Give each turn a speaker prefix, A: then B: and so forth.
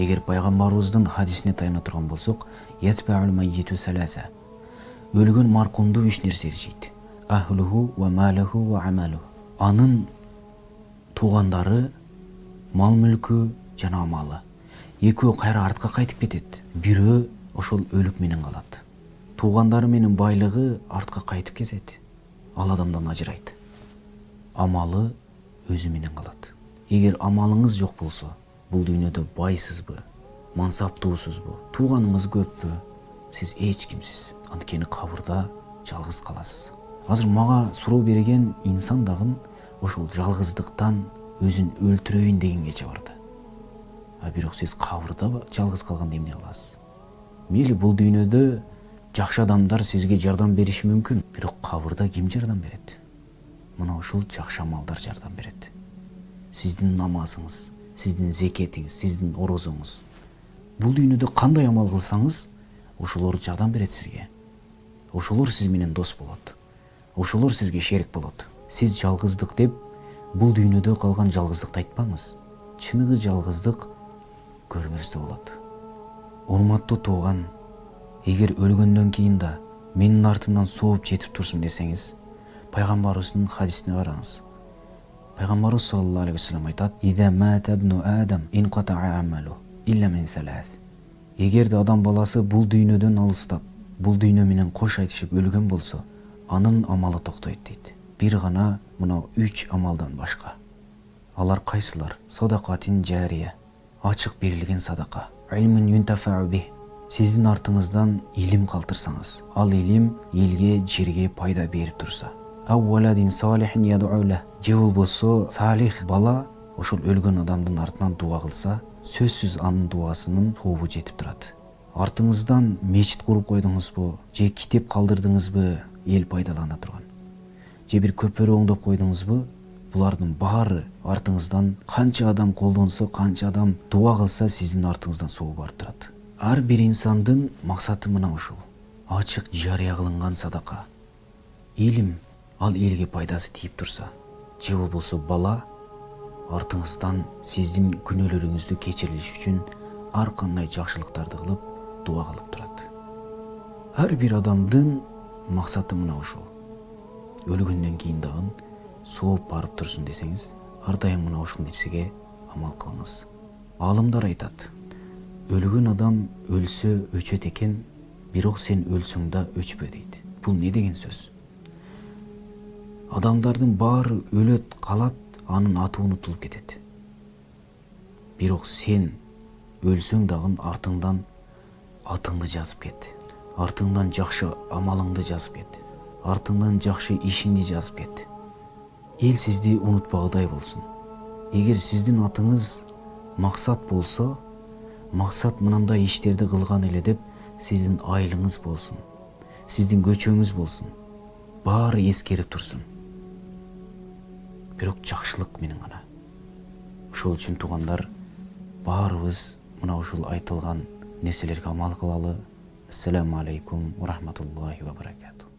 A: Эгер пайгамбарыбыздын хадисине таяна турган болсок, ятбаул маййту саласа. Өлгөн маркумду 3 нерсе эришет. Ахлуху ва малуху ва амалу. Анын туугандары, мал мүлкү жана амалы. Экөө кайра артка кайтып кетет. Бирөө ошол өлүк менен калат. Туугандары менен байлыгы артка кайтып кетет. Ал адамдан ажырайт. Амалы өзү менен калат. Эгер амалыңыз жок болсо, бул дүйнөдө байсызбы, мансаптуусузбу, тууганыңыз көппү, сиз эч кимсиз. Анткени кабырда жалгыз каласыз. Азыр мага суроо берген инсан дагы ошол жалгыздыктан өзүн өлтүрөйүн дегенге барды. Бирок сиз кабырда жалгыз калганда эмне кыласыз? Мейли бул дүйнөдө жакшы адамдар сизге жардам бериши мүмкүн, бирок кабырда ким жардам берет? Мына ушул жакшы амалдар жардам берет. Сиздин намазыңыз, сиздин зекетиңиз, сиздин орозоңуз. Бул дүйнөдө кандай амал кылсаңыз, ошолор жардам берет сизге. Ошолор сиз менен дос болот. Ошолор сизге шерик болот. Сиз жалгыздык деп бул дүйнөдө калган жалгыздыкты айтпаңыз. Чыныгы жалгыздык көрүңүздө болот. Урматтуу тууган, эгер өлгөндөн кийин да менин артымдан сооп жетип турсун десеңиз, пайгамбарыбыздын хадисине караңыз. Пайгамбарыбыз саллаллаху алейхи ва саллям айтат: "Иза мата ибну адам инқата'a амалу илля мин салас." Эгерде адам баласы бул дүйнөдөн алыстап, бул дүйнө менен кош айтышып өлгөн болсо, анын амалы токтойт дейт. Бир гана мына 3 амалдан башка. Алар кайсылар? Садакатин жария, ачык берилген садака. Илмун юнтафау бих. Сиздин артыңыздан илим калтырсаңыз, ал илим элге, жерге пайда берип турса. Авваладин салихин ядула. Же болбосо салих бала ошол өлгөн адамдын артынан дуа кылса, сөзсүз анын дуасынын сообу жетип турат. Артыңыздан мечит куруп койдуңузбу, же китеп калдырдыңызбы, эл пайдалана турган. Же бир көпөрө оңдоп койдуңузбу, булардын баары артыңыздан канча адам колдонсо, канча адам дуа кылса, сиздин артыңыздан соо барып турат. Ар бир инсандын максаты мына ушул. Ачык жарыя кылынган садака. Илим ал элге пайдасы тийип турса, же болбосо бала артыңыздан сиздин күнөөлөрүңүздү кечирилиш үчүн ар кандай жакшылыктарды кылып, дуа кылып турат. Ар бир адамдын максаты мына ушул. Өлгөндөн кийин дагы сооп барып турсун десеңиз, ар дайым мына ушул нерсеге амал кылыңыз. Алымдар айтат: өлгөн адам өлсө өчөт экен, бирок сен өлсөң да өчпө дейт. Бул не деген сөз? Адамдардын баары өлөт, калат, анын аты унутулуп кетет. Бирок сен өлсөң дагы артыңдан атыңды жазып кет. Артыңдан жакшы амалыңды жазып кет. Артыңдан жакшы ишиңди жазып кет. Эл сизди унутпагыдай болсун. Эгер сиздин атыңыз максат болсо, максат мынандай иштерди кылган эле деп сиздин айылыңыз болсун, сиздин көчөңүз болсун, баары эскерип турсун. Бирок жакшылык менен гана. Ошол үчүн туугандар, баарыбыз мына ушул айтылган нерселерге амал кылалы. Ассаламу алейкум ва рахматуллахи ва баракатух.